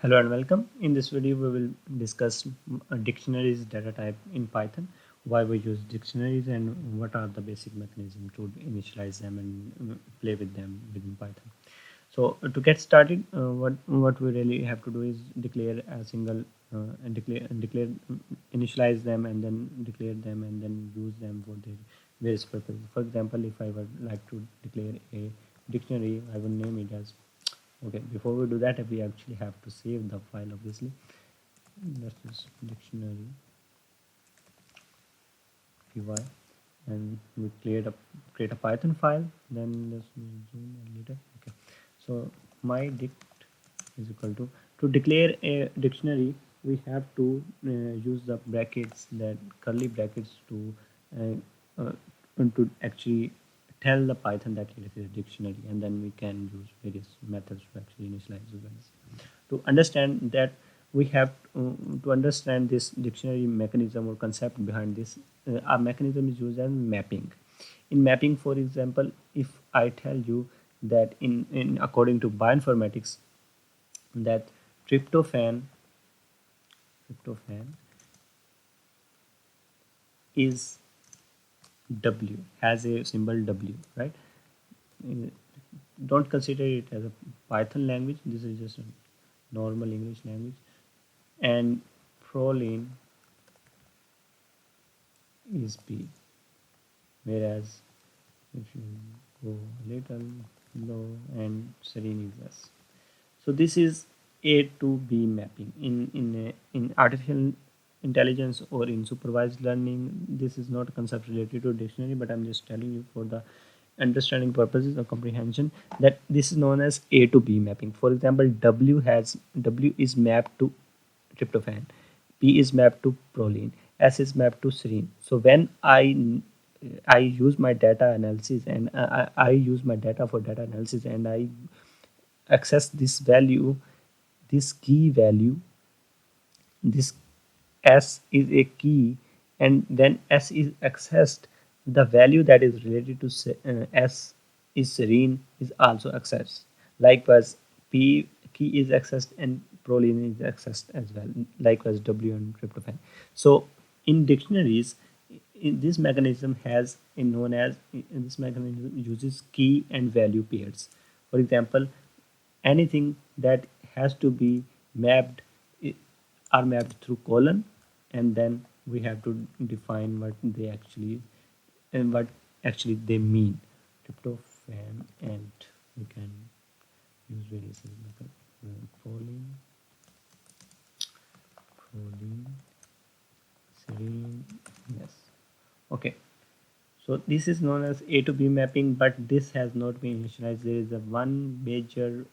Hello and welcome. In this video, we will discuss dictionaries data type in Python, why we use dictionaries and what are the basic mechanisms to initialize them and play with them within Python. So to get started, what we really have to do is declare a single and declare initialize them and then declare them and then use them for their various purposes. For example, if I would like to declare a dictionary, I will name it as. Okay, before we do that, we actually have to save the file, obviously. That's just dictionary py, and we create a Python file. Then let's zoom a little. Okay, so my dict is equal to declare a dictionary. We have to use the brackets, that curly brackets, to actually tell the Python that it is a dictionary, and then we can use various methods to actually initialize the values. To understand that, we have to understand this dictionary mechanism or concept behind this. Our mechanism is used as mapping. In mapping, for example, if I tell you that in according to bioinformatics, that tryptophan is W, has a symbol W, right? Uh, don't consider it as a Python language. This is just a normal English language. And proline is B, whereas if you go a little low, and serine is S. So this is A to B mapping. In artificial intelligence or in supervised learning, this is not a concept related to dictionary, but I'm just telling you for the understanding purposes of comprehension, that this is known as A to B mapping. For example, W is mapped to tryptophan, P is mapped to proline, S is mapped to serine. So when I use my data analysis, and I use my data for data analysis, and I access this value, this key value, this S is a key, and then S is accessed, the value that is related to S is serine is also accessed. Likewise, P key is accessed and proline is accessed as well. Likewise, W and tryptophan. So in dictionaries, this mechanism has a known as this mechanism uses key and value pairs. For example, anything that has to be mapped are mapped through colon, and then we have to define what they actually and what actually they mean. Tryptophan, and we can use various method. Proline, proline, serine, yes. Okay, so this is known as A to B mapping, but this has not been initialized. There is a one major